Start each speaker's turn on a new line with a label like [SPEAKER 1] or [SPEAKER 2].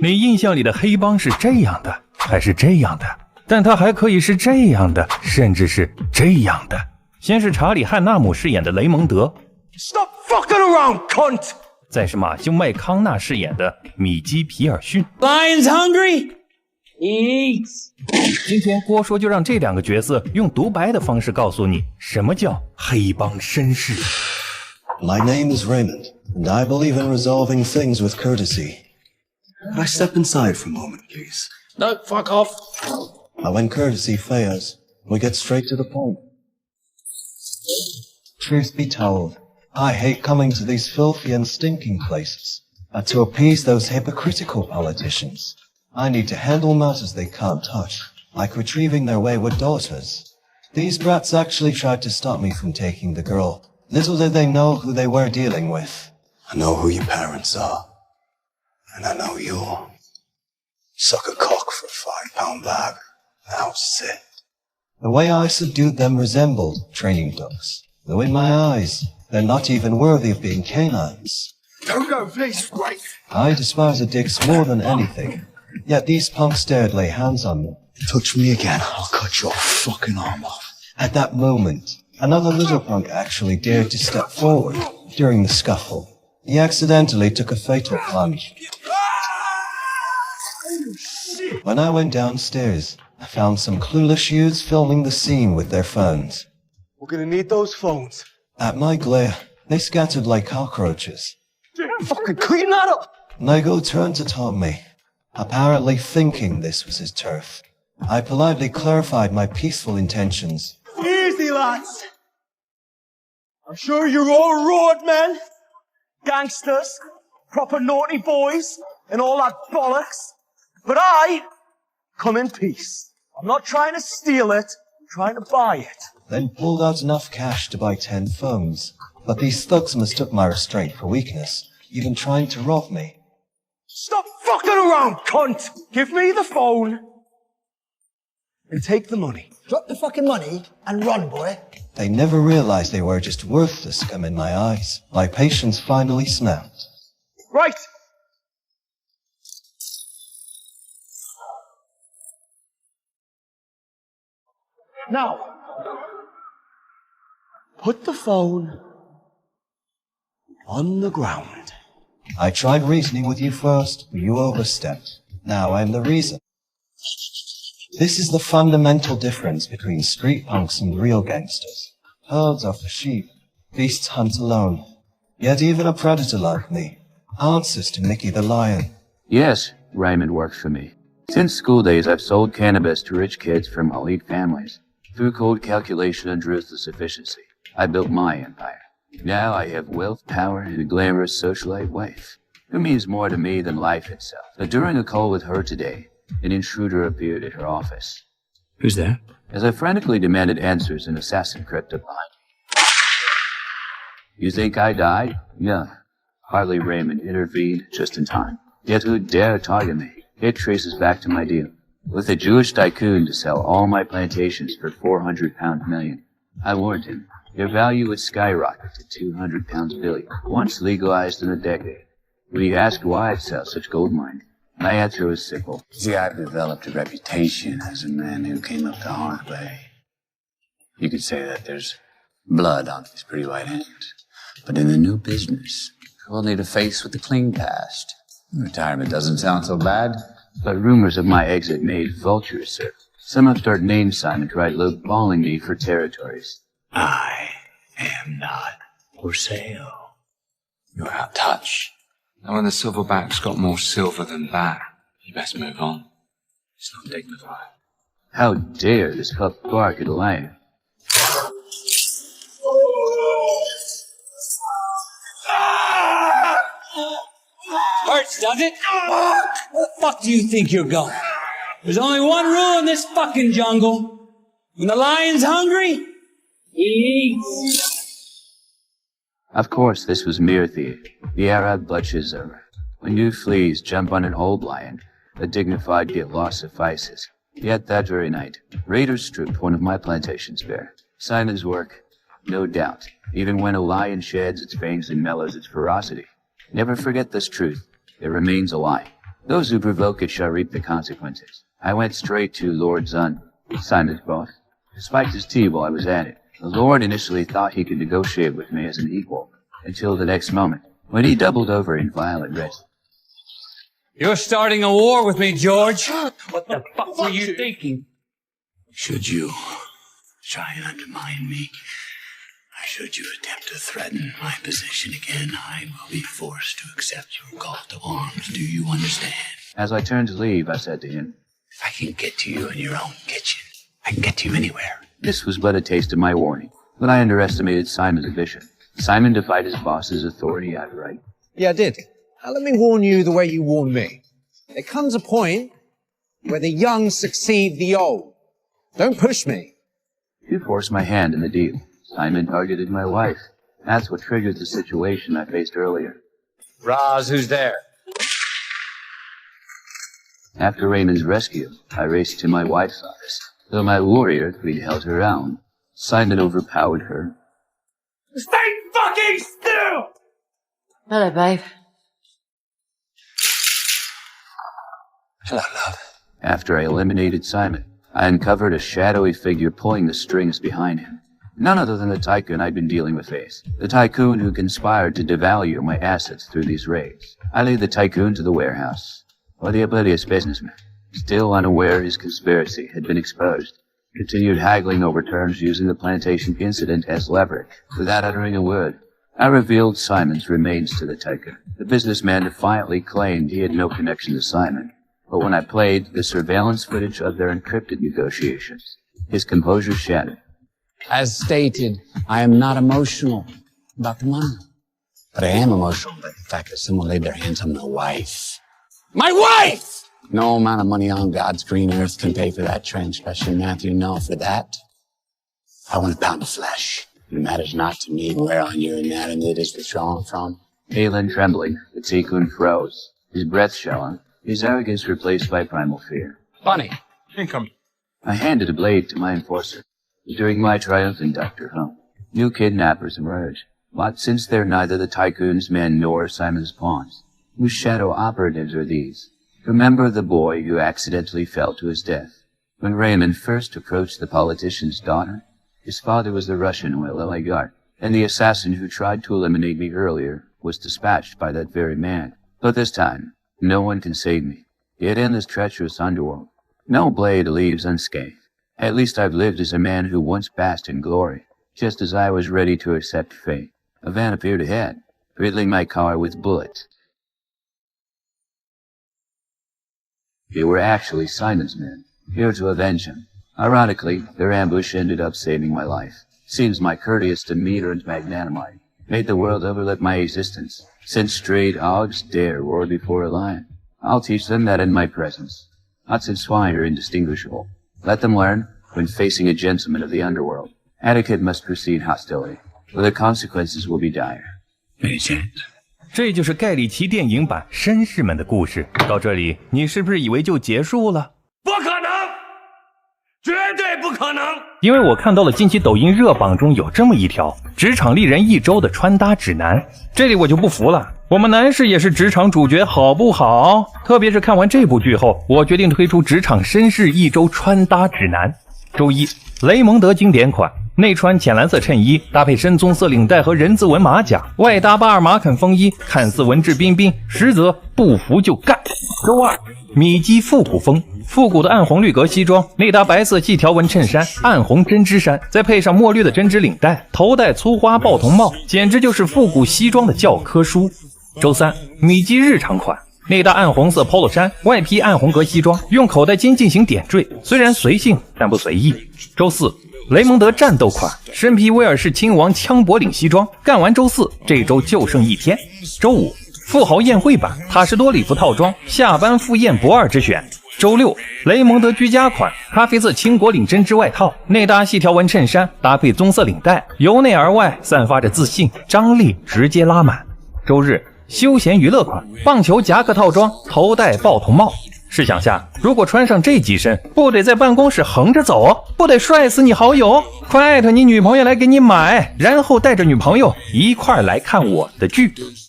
[SPEAKER 1] 你印象里的黑帮是这样的，还是这样的？但他还可以是这样的，甚至是这样的。先是查理·汉纳姆饰演的雷蒙德
[SPEAKER 2] ，Stop fucking around, cunt！
[SPEAKER 1] 再是马修·麦康纳饰演的米基·皮尔逊。
[SPEAKER 2] Lion's hungry, he eats。
[SPEAKER 1] 今天郭说就让这两个角色用独白的方式告诉你什么叫黑帮绅士。
[SPEAKER 3] My name is Raymond, and I believe in resolving things with courtesy. Could I step inside for a moment, please?
[SPEAKER 2] No, fuck off.
[SPEAKER 3] Now, when courtesy fails, we get straight to the point. Truth be told, I hate coming to these filthy and stinking places. And to appease those hypocritical politicians, I need to handle matters they can't touch, like retrieving their wayward daughters. These brats actually tried to stop me from taking the girl. Little did they know who they were dealing with. I know who your parents are. And I know you'll suck a cock for a £5 bag. Now sit. The way I subdued them resembled training dogs. Though in my eyes, they're not even worthy of being canines.
[SPEAKER 2] Don't go, please, wait.
[SPEAKER 3] I despise the dicks more than anything. Yet these punks dared lay hands on me.
[SPEAKER 4] Touch me again, I'll cut your fucking arm off.
[SPEAKER 3] At that moment, another little punk actually dared to step forward during the scuffle. He accidentally took a fatal plunge. When I went downstairs, I found some clueless youths filming the scene with their phones.
[SPEAKER 2] We're gonna need those phones.
[SPEAKER 3] At my glare, they scattered like cockroaches.
[SPEAKER 2] Fucking clean that up!
[SPEAKER 3] Nego turned to taunt me, apparently thinking this was his turf. I politely clarified my peaceful intentions.
[SPEAKER 2] Easy, lads. I'm sure you're all road men, gangsters, proper naughty boys, and all that bollocks. But I come in peace. I'm not trying to steal it, I'm trying to buy it.
[SPEAKER 3] Then pulled out enough cash to buy 10 phones. But these thugs mistook my restraint for weakness, even trying to rob me.
[SPEAKER 2] Stop fucking around, cunt! Give me the phone and take the money.
[SPEAKER 5] Drop the fucking money and run, boy.
[SPEAKER 3] They never realized they were just worthless scum in my eyes. My patience finally snapped.
[SPEAKER 2] Right! Now, put the phone on the ground.
[SPEAKER 3] I tried reasoning with you first, but you overstepped. Now I'm the reason. This is the fundamental difference between street punks and real gangsters. Herds are for sheep. Beasts hunt alone. Yet even a predator like me answers to Mickey the Lion.
[SPEAKER 6] Yes, Raymond works for me. Since school days, I've sold cannabis to rich kids from elite families. Through cold calculation and ruthless efficiency, I built my empire. Now I have wealth, power, and a glamorous socialite wife, who means more to me than life itself. But during a call with her today, an intruder appeared at her office.
[SPEAKER 4] Who's there?
[SPEAKER 6] As I frantically demanded answers, an assassin crept up behind me. You think I died? Yeah. Harley Raymond intervened just in time. Yet who dare target me? It traces back to my deal with a Jewish tycoon to sell all my plantations for £400 million. I warned him. Their value would skyrocket to £200 billion, once legalized in a decade. When he asked why I'd sell such gold mine, my answer was simple. See, I've developed a reputation as a man who came up the hard way. You could say that there's blood on these pretty white hands. But in the new business, we'll need a face with a clean past. Retirement doesn't sound so bad. But rumors of my exit made vultures, sir. Some upstart name Simon tried lowballing me for territories.
[SPEAKER 4] I am not for sale. You're out of touch. Now when the silverback's got more silver than that, you best move on. It's not dignified.
[SPEAKER 6] How dare this pup bark at a lion?
[SPEAKER 7] Hurts, does it? Where the fuck do you think you're going? There's only one rule in this fucking jungle. When the lion's hungry, he eats.
[SPEAKER 6] Of course, this was mere theater. The Arab butchers are. When new fleas jump on an old lion, a dignified get lost suffices. Yet that very night, raiders stripped one of my plantations bare. Simon's work, no doubt, even when a lion sheds its fangs and mellows its ferocity. Never forget this truth. There remains a lion. Those who provoke it shall reap the consequences. I went straight to Lord Zun, Simon's boss. Despite his T-ball, I was at it. The Lord initially thought he could negotiate with me as an equal, until the next moment, when he doubled over in violent rage.
[SPEAKER 7] You're starting a war with me, George. What the fuck were you thinking? Should you try and undermine me, or should you attempt to threaten my position again, I will be forced to accept your call to arms. Do you understand?
[SPEAKER 6] As I turned to leave, I said to him,
[SPEAKER 7] If I can get to you in your own kitchen, I can get to you anywhere.
[SPEAKER 6] This was but a taste of my warning, but I underestimated Simon's ambition. Simon defied his boss's authority outright.
[SPEAKER 8] Yeah, I did. Now let me warn you the way you warned me. There comes a point where the young succeed the old. Don't push me.
[SPEAKER 6] You forced my hand in the deal. Simon targeted my wife. That's what triggered the situation I faced earlier.
[SPEAKER 7] Roz, who's there?
[SPEAKER 6] After Raymond's rescue, I raced to my wife's office. Though my warrior queen held her own, Simon overpowered her.
[SPEAKER 2] Stay fucking still!
[SPEAKER 9] Hello, babe.
[SPEAKER 7] Hello, love.
[SPEAKER 6] After I eliminated Simon, I uncovered a shadowy figure pulling the strings behind him. None other than the tycoon I'd been dealing with face. The tycoon who conspired to devalue my assets through these raids. I laid the tycoon to the warehouse, while the oblivious businessman, still unaware his conspiracy had been exposed, continued haggling over terms using the plantation incident as leverage. Without uttering a word, I revealed Simon's remains to the tycoon. The businessman defiantly claimed he had no connection to Simon, but when I played the surveillance footage of their encrypted negotiations, his composure shattered.
[SPEAKER 7] As stated, I am not emotional about the money. But I am emotional about the fact that someone laid their hands on my wife. My wife! No amount of money on God's green earth can pay for that transgression, Matthew. No, for that, I want a pound of flesh. It matters not to me where on your anatomy it is withdrawn from.
[SPEAKER 6] Pale and trembling, the tycoon froze, his breath shallow, his arrogance replaced by primal fear.
[SPEAKER 7] Bunny, income.
[SPEAKER 6] I handed a blade to my enforcer. During my triumphant Dr. Home, new kidnappers emerged, but since they're neither the tycoon's men nor Simon's pawns, whose shadow operatives are these? Remember the boy who accidentally fell to his death. When Raymond first approached the politician's daughter, his father was the Russian oil oligarch, and the assassin who tried to eliminate me earlier was dispatched by that very man. But this time, no one can save me, yet in this treacherous underworld, no blade leaves unscathed. At least I've lived as a man who once basked in glory, just as I was ready to accept fate. A van appeared ahead, riddling my car with bullets. They were actually Simon's men, here to avenge him. Ironically, their ambush ended up saving my life. Seems my courteous demeanor and magnanimity made the world overlook my existence. Since stray dogs dare roar before a lion, I'll teach them that in my presence, nuts and swine are indistinguishable. Let them learn, when facing a gentleman of the underworld, etiquette must precede hostility, or the consequences will be dire.
[SPEAKER 7] Any chance?
[SPEAKER 1] 这就是盖里奇电影版绅士们的故事。到这里，你是不是以为就结束了？
[SPEAKER 2] 不可能，绝对不可能！
[SPEAKER 1] 因为我看到了近期抖音热榜中有这么一条职场丽人一周的穿搭指南，这里我就不服了。我们男士也是职场主角，好不好？特别是看完这部剧后，我决定推出职场绅士一周穿搭指南。周一，雷蒙德经典款，内穿浅蓝色衬衣，搭配深棕色领带和人字纹马甲，外搭巴尔马肯风衣，看似文质彬彬，实则不服就干。周二，米基复古风，复古的暗红绿格西装，内搭白色细条纹衬衫，暗红针织衫，再配上墨绿的针织领带，头戴粗花豹头帽，简直就是复古西装的教科书。周三，米基日常款，内搭暗红色 polo 衫，外披暗红格西装，用口袋巾进行点缀，虽然随性但不随意。周四，雷蒙德战斗款，身披威尔士亲王枪脖领西装，干完周四，这周就剩一天。周五，富豪宴会版塔什多礼服套装，下班赴宴不二之选。周六，雷蒙德居家款，咖啡色轻果领针织外套，内搭细条纹衬衫，搭配棕色领带，由内而外散发着自信，张力直接拉满。周日，休闲娱乐款，棒球夹克套装，头戴豹头帽。试想下，如果穿上这几身，不得在办公室横着走，不得帅死你好友？快艾特你女朋友来给你买，然后带着女朋友一块来看我的剧。